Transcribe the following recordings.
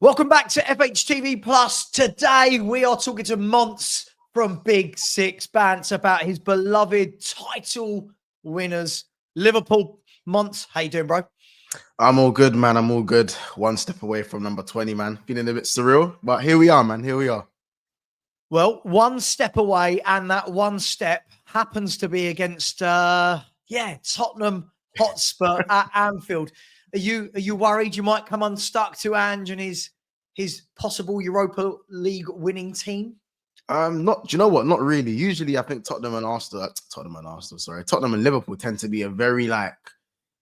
Welcome back to FHTV Plus. Today we are talking to Monts from Big Six Bants about his beloved title winners, Liverpool. Monts, how you doing, bro? I'm all good, man. I'm all good. One step away from number 20, man. Feeling a bit surreal, but here we are, man. Here we are. Well, one step away, and that one step happens to be against, Tottenham Hotspur at Anfield. Are you worried you might come unstuck to Ange and his possible Europa League winning team? Do you know what? Not really. Usually, I think Tottenham and Liverpool tend to be a very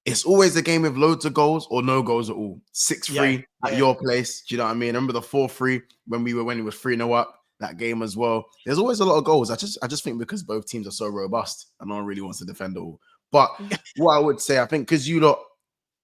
it's always a game with loads of goals or no goals at all. 6-3 at your place. Do you know what I mean? Remember the 4-3 when it was 3-0 up, that game as well. There's always a lot of goals. I just think because both teams are so robust and no one really wants to defend it all. But what I would say, I think because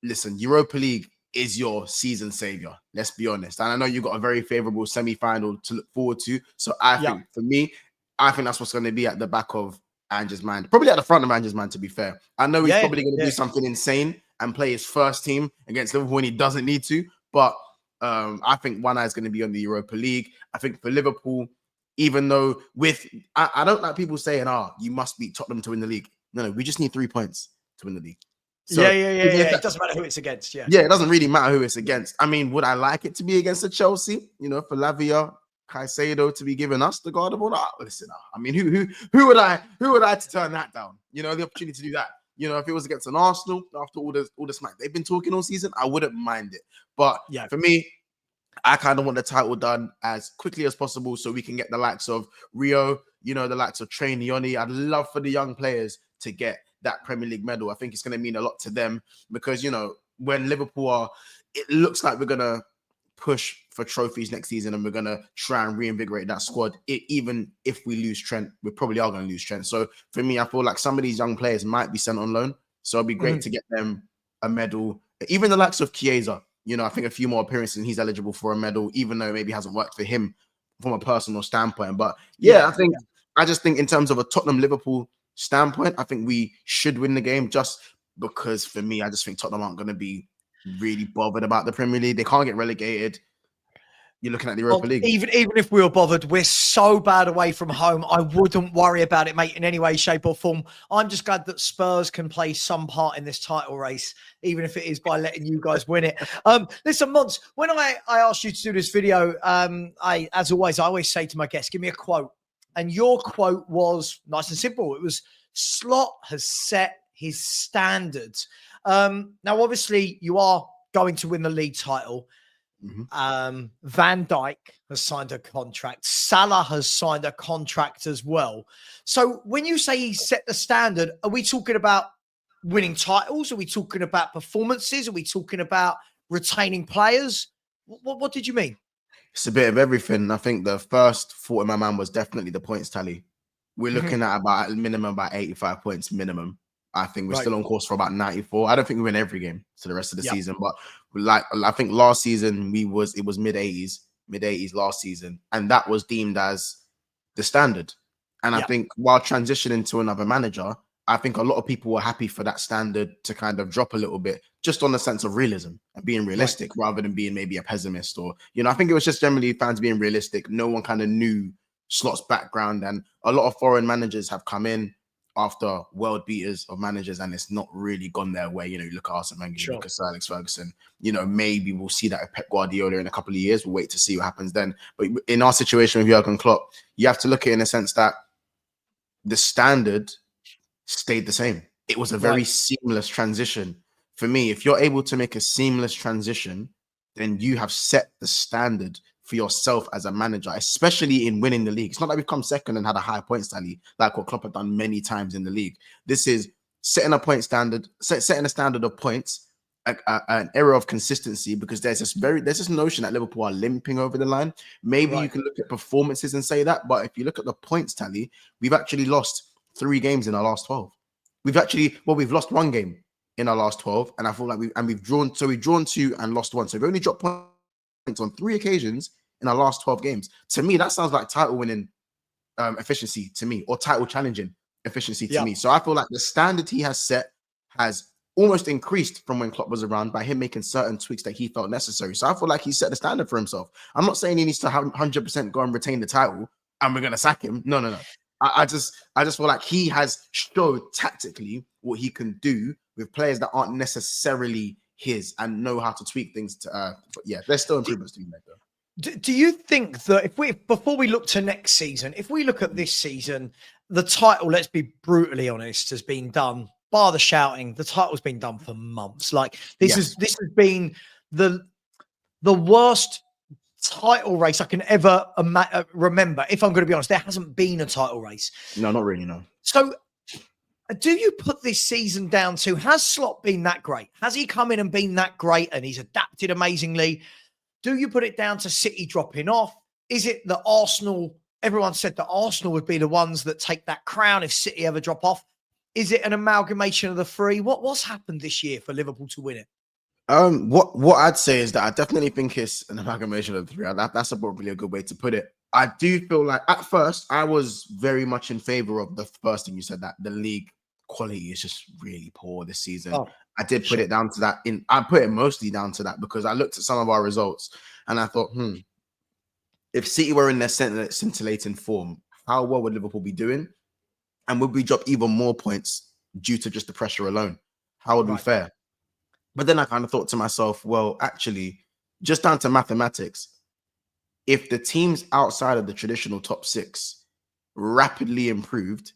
listen, Europa League is your season savior. Let's be honest. And I know you've got a very favorable semi-final to look forward to. So I think for me, I think that's what's going to be at the back of Ange's mind. Probably at the front of Ange's mind, to be fair. I know he's probably going to do something insane and play his first team against Liverpool when he doesn't need to. But I think one eye is going to be on the Europa League. I think for Liverpool, even though I don't like people saying, you must beat Tottenham to win the league. No, we just need 3 points to win the league. So, it doesn't matter who it's against. Yeah, it doesn't really matter who it's against. I mean, would I like it to be against a Chelsea? For Lavia, Caicedo to be giving us the God of Honor? Listen, I mean, who would I to turn that down? The opportunity to do that. If it was against an Arsenal after all the smack they've been talking all season, I wouldn't mind it. But for me, I kind of want the title done as quickly as possible so we can get the likes of Rio, the likes of Trent. I'd love for the young players to get that Premier League medal. I think it's going to mean a lot to them because, when Liverpool it looks like we're going to push for trophies next season and we're going to try and reinvigorate that squad. Even if we lose Trent, we probably are going to lose Trent. So for me, I feel like some of these young players might be sent on loan. So it'd be great to get them a medal. Even the likes of Chiesa, I think a few more appearances and he's eligible for a medal, even though maybe it hasn't worked for him from a personal standpoint. But I just think in terms of a Tottenham-Liverpool standpoint, I think we should win the game just because for me, I just think Tottenham aren't going to be really bothered about the Premier League. They can't get relegated. You're looking at the Europa League. Even if we were bothered, we're so bad away from home. I wouldn't worry about it, mate, in any way, shape or form. I'm just glad that Spurs can play some part in this title race, even if it is by letting you guys win it. Listen, Monts, when I asked you to do this video, as always, I always say to my guests, give me a quote. And your quote was nice and simple. It was, Slot has set his standards. Now, obviously, you are going to win the league title. Van Dijk has signed a contract. Salah has signed a contract as well. So when you say he set the standard, are we talking about winning titles? Are we talking about performances? Are we talking about retaining players? What did you mean? It's a bit of everything. I think the first thought in my mind was definitely the points tally. We're looking at about 85 points minimum. I think we're still on course for about 94. I don't think we win every game to the rest of the season, but I think last season it was mid-80s last season, and that was deemed as the standard. And I think while transitioning to another manager, I think a lot of people were happy for that standard to kind of drop a little bit, just on the sense of realism and being realistic rather than being maybe a pessimist or, I think it was just generally fans being realistic. No one kind of knew Slot's background, and a lot of foreign managers have come in after world beaters of managers and it's not really gone their way. You look at Arsene Wenger, you look at Sir Alex Ferguson, maybe we'll see that with Pep Guardiola in a couple of years. We'll wait to see what happens then. But in our situation with Jurgen Klopp, you have to look at it in a sense that the standard stayed the same. It was a very seamless transition. For me, if you're able to make a seamless transition, then you have set the standard for yourself as a manager, especially in winning the league. It's not like we've come second and had a high points tally like what Klopp had done many times in the league. This is setting a point standard, setting a standard of points, an era of consistency, because there's this notion that Liverpool are limping over the line. Maybe you can look at performances and say that, but if you look at the points tally, we've actually lost 3 games in our last 12. We've lost 1 game in our last 12, and I feel like we've drawn 2 and lost 1. So we've only dropped points on 3 occasions in our last 12 games. To me, that sounds like title winning efficiency to me, or title challenging efficiency to me. So I feel like the standard he has set has almost increased from when Klopp was around by him making certain tweaks that he felt necessary. So I feel like he set the standard for himself. I'm not saying he needs to have 100% go and retain the title and we're going to sack him. No. I just feel like he has showed tactically what he can do with players that aren't necessarily his and know how to tweak things to but yeah, there's still improvements to be made though. Do you think that before we look to next season, if we look at this season, the title, let's be brutally honest, has been done, bar the shouting, the title's been done for months. Like this has been the worst title race I can ever remember. If I'm going to be honest, there hasn't been a title race. No, not really, no. So do you put this season down to, has Slot been that great? Has he come in and been that great and he's adapted amazingly? Do you put it down to City dropping off? Is it that Arsenal, everyone said that Arsenal would be the ones that take that crown if City ever drop off? Is it an amalgamation of the three? What's happened this year for Liverpool to win it? What I'd say is that I definitely think it's an amalgamation of the three. That's probably a good way to put it. I do feel like at first I was very much in favor of the first thing you said, that the league quality is just really poor this season. I did put it down to that. I put it mostly down to that because I looked at some of our results and I thought, if City were in their scintillating form, how well would Liverpool be doing? And would we drop even more points due to just the pressure alone? How would we fare? But then I kind of thought to myself, well, actually, just down to mathematics, if the teams outside of the traditional top six rapidly improved,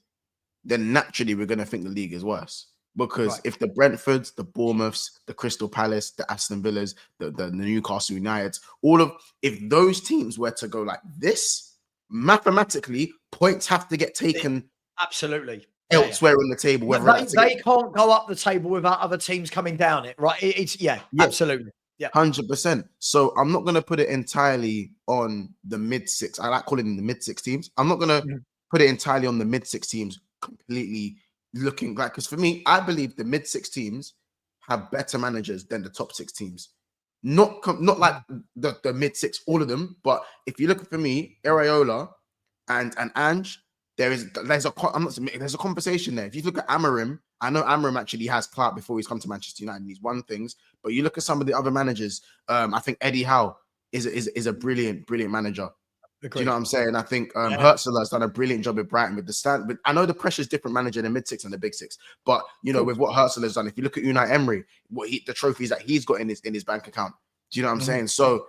then naturally we're going to think the league is worse. Because if the Brentfords, the Bournemouths, the Crystal Palace, the Aston Villas, the Newcastle Uniteds, if those teams were to go like this, mathematically, points have to get taken absolutely elsewhere on the table. They can't go up the table without other teams coming down it, right? Absolutely. Yeah, 100%. So I'm not going to put it entirely on the mid-six. I like calling them the mid-six teams. I'm not going to put it entirely on the mid-six teams completely looking like, because for me, I believe the mid-six teams have better managers than the top six teams. Not like the mid-six, all of them, but if you look at, for me, Areola and Ange, there's a conversation there. If you look at Amorim, I know Amorim actually has clout before he's come to Manchester United and he's won things, but you look at some of the other managers, I think Eddie Howe is a brilliant manager. Agreed. Do you know what I'm saying? I think Hertzler has done a brilliant job with Brighton with the stand. But I know the pressure is different manager in the mid-six and the big six. But, with what Hertzler has done, if you look at Unai Emery, the trophies that he's got in his bank account, do you know what I'm saying? So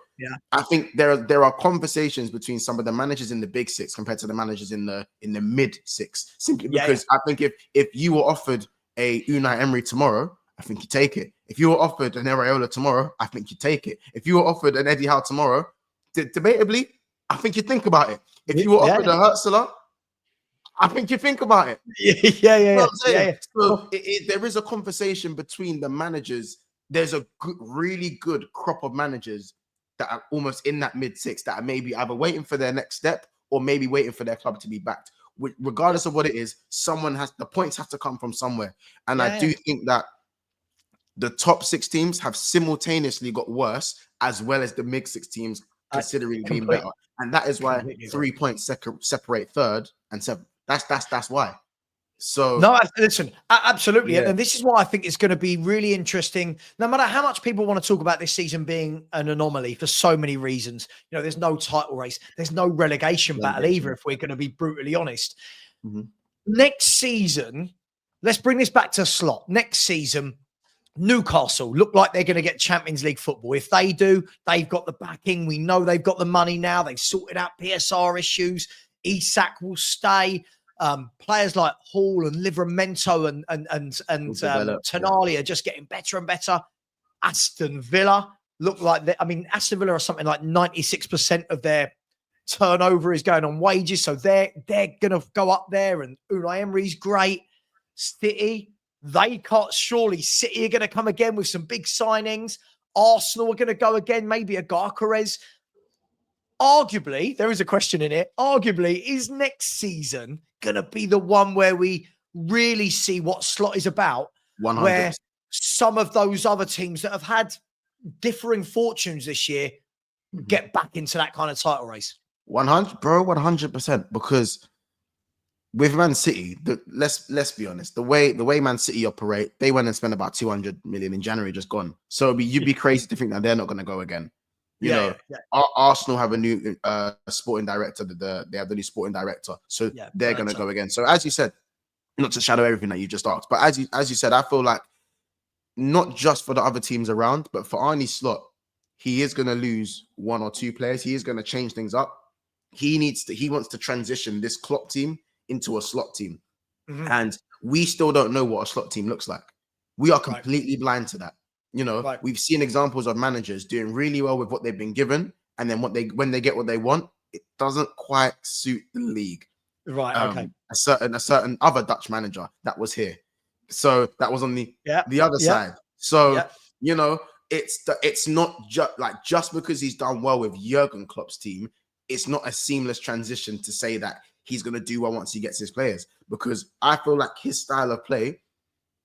I think there are conversations between some of the managers in the big six compared to the managers in the mid-six, simply because I think if you were offered a Unai Emery tomorrow, I think you take it. If you were offered an Areola tomorrow, I think you take it. If you were offered an Eddie Howe tomorrow, debatably, I think you think about it. If you were offered a Hertzler, I think you think about it. So there is a conversation between the managers. There's a really good crop of managers that are almost in that mid-six that are maybe either waiting for their next step or maybe waiting for their club to be backed. Regardless of what it is, the points have to come from somewhere. And I do think that the top six teams have simultaneously got worse, as well as the mid-six teams considering being better. And that is why 3 points separate third and seventh. That's why. So no, listen, absolutely. And this is why I think it's going to be really interesting, no matter how much people want to talk about this season being an anomaly for so many reasons. There's no title race, there's no relegation battle either, if we're going to be brutally honest. Next season, let's bring this back to Slot. Next season, Newcastle look like they're going to get Champions League football. If they do, they've got the backing. We know they've got the money now. They've sorted out PSR issues. Isak will stay. Players like Hall and Livramento and Tonali are just getting better and better. Aston Villa look like Aston Villa are something like 96% of their turnover is going on wages, so they're going to go up there. And Unai Emery's great. City, they can't. Surely City are going to come again with some big signings. Arsenal are going to go again, maybe a Gyökeres. Arguably, there is a question in it. Arguably, is next season going to be the one where we really see what Slot is about? 100%. Where some of those other teams that have had differing fortunes this year get back into that kind of title race. 100%, bro, 100%. Because with Man City, let's be honest. The way Man City operate, they went and spent about 200 million in January, just gone. So you'd be crazy to think that they're not going to go again. You know, Arsenal have a new sporting director. They have the new sporting director, so they're going to go again. So as you said, not to shadow everything that you just asked, but as you said, I feel like not just for the other teams around, but for Arne Slot, he is going to lose one or two players. He is going to change things up. He wants to transition this Klopp team into a slot team. And we still don't know what a slot team looks like. We are completely blind to that. You know, we've seen examples of managers doing really well with what they've been given, and then when they get what they want, it doesn't quite suit the league. A certain other Dutch manager that was here, so that was on the other side. So you know, it's not just because he's done well with Jurgen Klopp's team, it's not a seamless transition to say that he's going to do well once he gets his players, because I feel like his style of play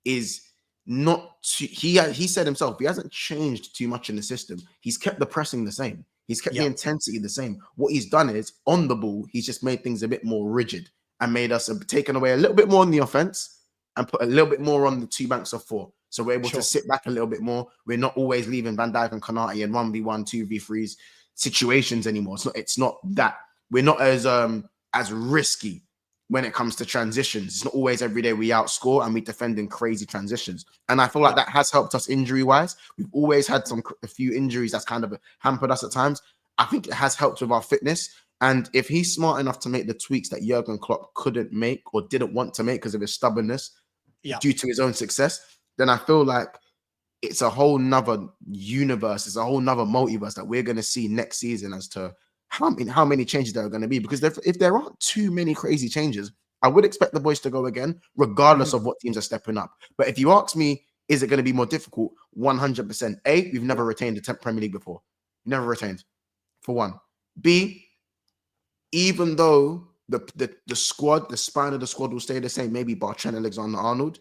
is not too, he said himself, he hasn't changed too much in the system. He's kept the pressing the same. He's kept the intensity the same. What he's done is on the ball, he's just made things a bit more rigid and made us taken away a little bit more on the offense and put a little bit more on the two banks of four. So we're able to sit back a little bit more. We're not always leaving Van Dijk and Konate in 1v1, 2v3s situations anymore. It's not that. We're not as risky when it comes to transitions. It's not always every day we outscore and we defend in crazy transitions. And I feel like that has helped us injury-wise. We've always had a few injuries that's kind of hampered us at times. I think it has helped with our fitness. And if he's smart enough to make the tweaks that Jurgen Klopp couldn't make or didn't want to make because of his stubbornness due to his own success, then I feel like it's a whole nother universe. It's a whole nother multiverse that we're going to see next season as to how many changes there are going to be. Because if there aren't too many crazy changes, I would expect the boys to go again, regardless of what teams are stepping up. But if you ask me, is it going to be more difficult? 100%. A, we've never retained the Premier League before. Never retained, for one. B, even though the squad, the spine of the squad will stay the same, maybe bar Trent Alexander-Arnold,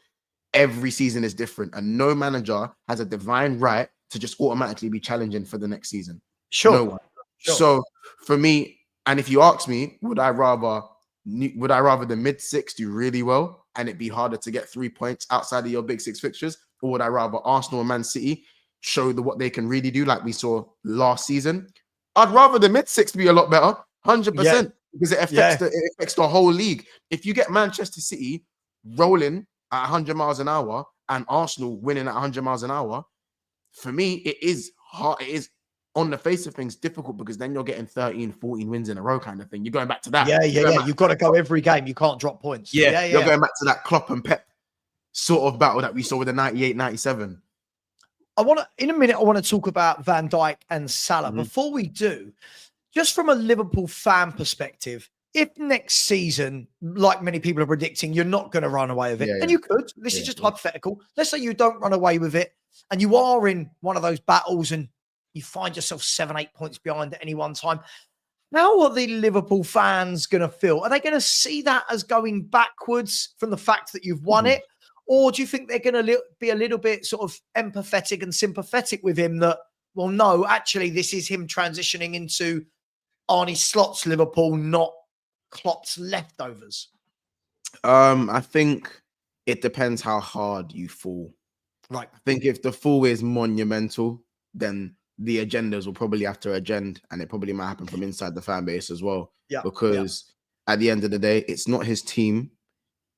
every season is different, and no manager has a divine right to just automatically be challenging for the next season. No one. So for me, and if you ask me, would I rather the mid six do really well and it be harder to get 3 points outside of your big six fixtures, or would I rather Arsenal and Man City show what they can really do, like we saw last season? I'd rather the mid six be a lot better, 100%, because it affects the whole league. If you get Manchester City rolling at 100 miles an hour and Arsenal winning at 100 miles an hour, for me, it is hard. It is, on the face of things, difficult, because then you're getting 13, 14 wins in a row kind of thing. You're going back to that. You've got to go every game. You can't drop points. You're going back to that Klopp and Pep sort of battle that we saw with the 98, 97. In a minute, I want to talk about Van Dijk and Salah. Before we do, just from a Liverpool fan perspective, if next season, like many people are predicting, you're not going to run away with it, and you could, this is just hypothetical. Let's say you don't run away with it and you are in one of those battles and you find yourself 7-8 points behind at any one time. How are the Liverpool fans going to feel? Are they going to see that as going backwards from the fact that you've won it? Or do you think they're going to be a little bit sort of empathetic and sympathetic with him that, well, no, actually, this is him transitioning into Arne Slot's Liverpool, not Klopp's leftovers? I think it depends how hard you fall. Right. I think if the fall is monumental, then the agendas will probably have to agenda, and it probably might happen from inside the fan base as well. Because at the end of the day, it's not his team,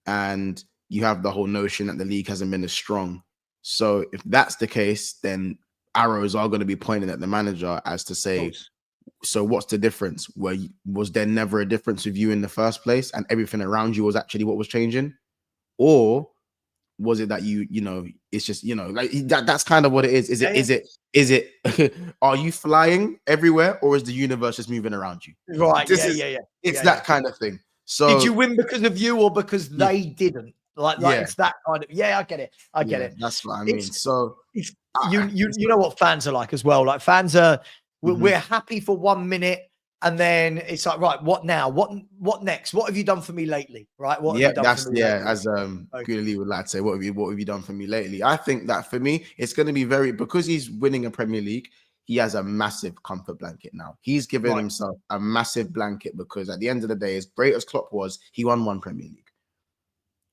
and you have the whole notion that the league hasn't been as strong. So if that's the case, then arrows are going to be pointing at the manager as to say, so what's the difference? Was there never a difference with you in the first place, and everything around you was actually what was changing? Or was it that you know, it's just, you know, like that's kind of what it is. Is it are you flying everywhere, or is the universe just moving around you? Right. It's that kind of thing. So did you win because of you or because they didn't? Like it's that kind of, I get it. I get it. That's what I mean. So you know what fans are like as well. Like fans are, we're happy for 1 minute, and then it's like, right, what now? What next? What have you done for me lately? Right? What have you done for me lately? As Gulali would like to say, what have you done for me lately? I think that for me, it's going to be because he's winning a Premier League, he has a massive comfort blanket now. He's given Right. himself a massive blanket because at the end of the day, as great as Klopp was, he won one Premier League.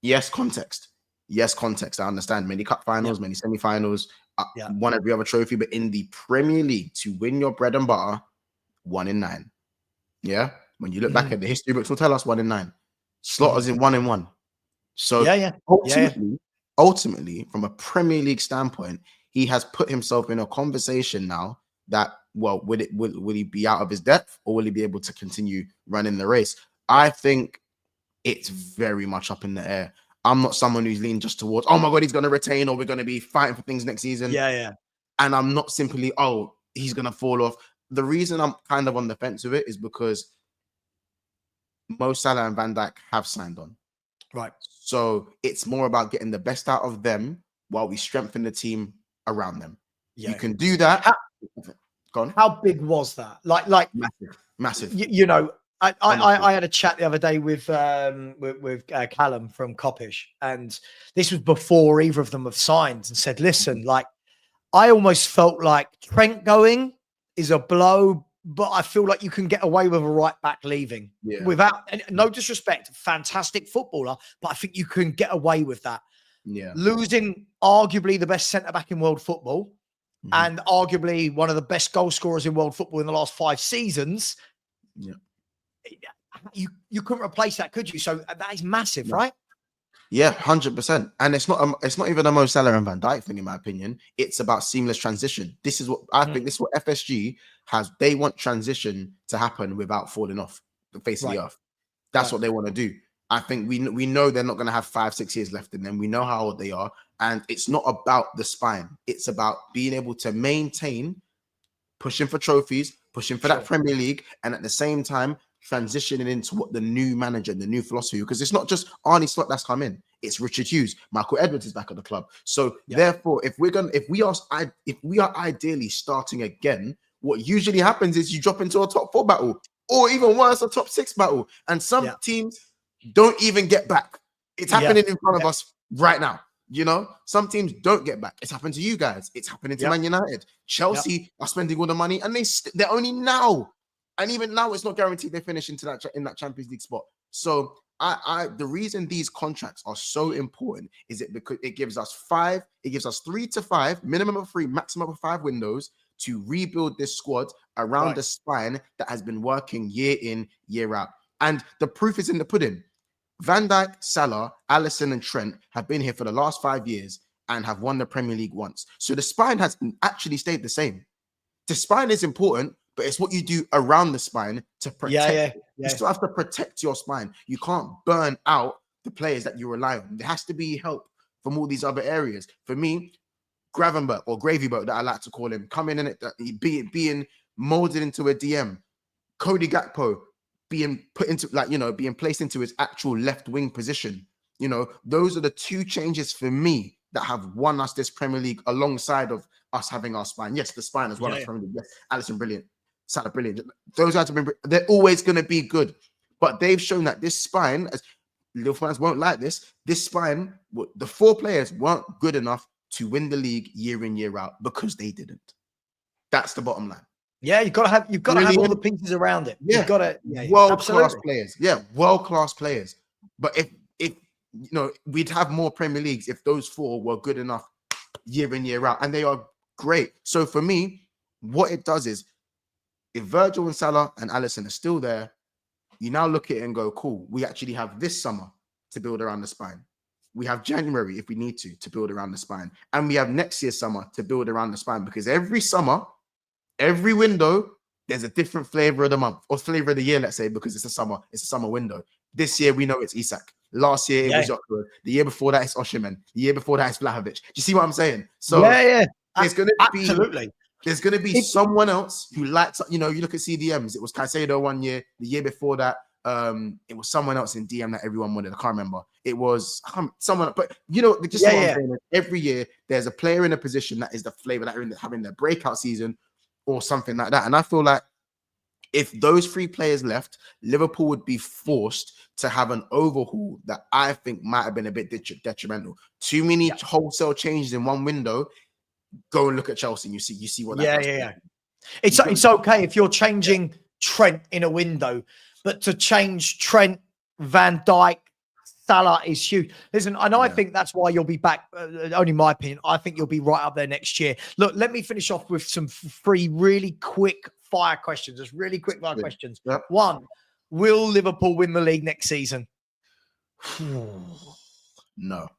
Yes, context. Yes, context. I understand many cup finals, many semi-finals, won every other trophy, but in the Premier League, to win your bread and butter, 1 in 9. Yeah. When you look back at the history books, will tell us 1 in 9. Slaughter's in 1 in 1. So ultimately, from a Premier League standpoint, he has put himself in a conversation now that, well, will he be out of his depth or will he be able to continue running the race? I think it's very much up in the air. I'm not someone who's leaning just towards, oh my God, he's going to retain or we're going to be fighting for things next season. And I'm not simply, oh, he's going to fall off. The reason I'm kind of on the fence with it is because Mo Salah and Van Dijk have signed on. Right. So it's more about getting the best out of them while we strengthen the team around them. You can do that. How big was that? Like massive. You know, I had a chat the other day with Callum from Kopish, and this was before either of them have signed, and said, listen, like, I almost felt like Trent going is a blow, but I feel like you can get away with a right back leaving without, and no disrespect, fantastic footballer, but I think you can get away with that. Losing arguably the best centre back in world football and arguably one of the best goal scorers in world football in the last 5 seasons. You couldn't replace that, could you? So that is massive, right? Yeah, 100%. And it's not even a Mo Salah and Van Dijk thing, in my opinion. It's about seamless transition. This is what I think. This is what FSG has. They want transition to happen without falling off the face of the earth. That's what they want to do. I think we know they're not going to have 5-6 years left in them. We know how old they are, and it's not about the spine. It's about being able to maintain, pushing for trophies, pushing for that Premier League, and at the same time transitioning into what the new manager, the new philosophy, because it's not just Arnie Slot that's come in. It's Richard Hughes, Michael Edwards is back at the club. So therefore, if we are ideally starting again, what usually happens is you drop into a top 4 battle, or even worse, a top 6 battle, and some teams don't even get back. It's happening in front of us right now. You know, some teams don't get back. It's happened to you guys. It's happening to Man United. Chelsea are spending all the money, and they're only now. And even now, it's not guaranteed they finish in that Champions League spot. So the reason these contracts are so important is because it gives us 3 to 5, minimum of 3, maximum of 5 windows to rebuild this squad around the spine that has been working year in, year out. And the proof is in the pudding. Van Dijk, Salah, Alisson, and Trent have been here for the last 5 years and have won the Premier League once. So the spine has actually stayed the same. The spine is important, but it's what you do around the spine to protect. You still have to protect your spine. You can't burn out the players that you rely on. There has to be help from all these other areas. For me, Gravenberch, or Gravy Boat that I like to call him, coming in it, being molded into a DM. Cody Gakpo being put into, being placed into his actual left wing position. You know, those are the 2 changes for me that have won us this Premier League alongside of us having our spine. Yes, the spine as well as Premier League. Yes, Alisson, brilliant. Salah, brilliant. Those guys have been, they're always going to be good. But they've shown that this spine, as Liverpool fans won't like this spine, the 4 players weren't good enough to win the league year in, year out because they didn't. That's the bottom line. Yeah, you've got to have all the pieces around it. Yeah, you've got to world-class players. Yeah, world-class players. But if you know, we'd have more Premier Leagues if those 4 were good enough year in, year out, and they are great. So for me, what it does is, if Virgil and Salah and Alisson are still there, you now look at it and go, cool, we actually have this summer to build around the spine. We have January, if we need to build around the spine. And we have next year's summer to build around the spine, because every summer, every window, there's a different flavor of the month or flavor of the year, let's say, because it's a summer window. This year, we know it's Isak. Last year, it was Joshua. The year before that, it's Oshiman. The year before that, it's Vlahovic. Do you see what I'm saying? So there's going to be someone else who likes, you know, you look at CDMs. It was Caicedo one year. The year before that, it was someone else in DM that everyone wanted. I can't remember. It was someone, but you know, just what I'm saying. Every year, there's a player in a position that is the flavor that are having their breakout season or something like that. And I feel like if those 3 players left, Liverpool would be forced to have an overhaul that I think might have been a bit detrimental. Too many wholesale changes in one window. Go and look at Chelsea. And you see what that does. It's okay if you're changing Trent in a window, but to change Trent, Van Dijk, Salah is huge. Listen, and I think that's why you'll be back. Only my opinion. I think you'll be right up there next year. Look, let me finish off with some three really quick fire questions. Just really quick fire questions. Yep. One, will Liverpool win the league next season? No.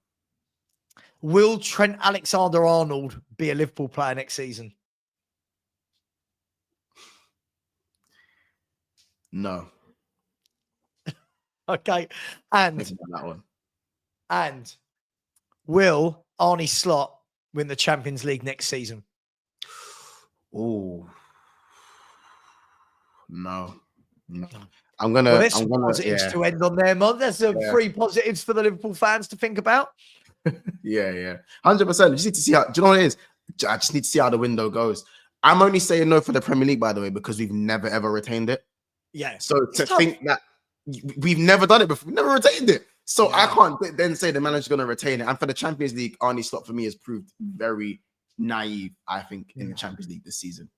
Will Trent Alexander-Arnold be a Liverpool player next season? No. Okay. And that one. And will Arne Slot win the Champions League next season? Oh. No. I'm Well, gonna there's some positives to end on there, Mon. There's some three positives for the Liverpool fans to think about. 100%. Just need to see how. Do you know what it is? I just need to see how the window goes. I'm only saying no for the Premier League, by the way, because we've never ever retained it. Yeah. So to think that we've never done it before, we've never retained it. So I can't then say the manager's going to retain it. And for the Champions League, Arne Slot for me has proved very naive, I think, in the Champions League this season.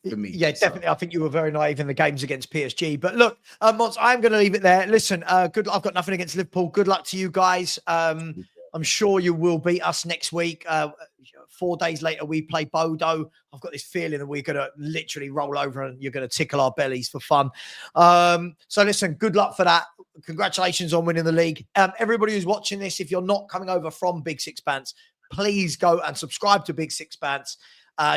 For me. Yeah, definitely. I think you were very naive in the games against PSG. But look, Monts, I'm going to leave it there. Listen, good. I've got nothing against Liverpool. Good luck to you guys. I'm sure you will beat us next week. 4 days later, we play Bodo. I've got this feeling that we're going to literally roll over and you're going to tickle our bellies for fun. So listen, good luck for that. Congratulations on winning the league. Everybody who's watching this, if you're not coming over from Big Sixpence, please go and subscribe to Big Sixpence.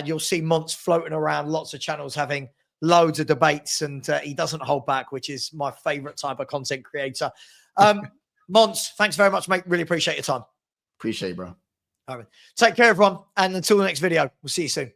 You'll see Monts floating around lots of channels having loads of debates, and he doesn't hold back, which is my favorite type of content creator. Monts, thanks very much, mate. Really appreciate your time. Appreciate it, bro. All right. Take care, everyone. And until the next video, we'll see you soon.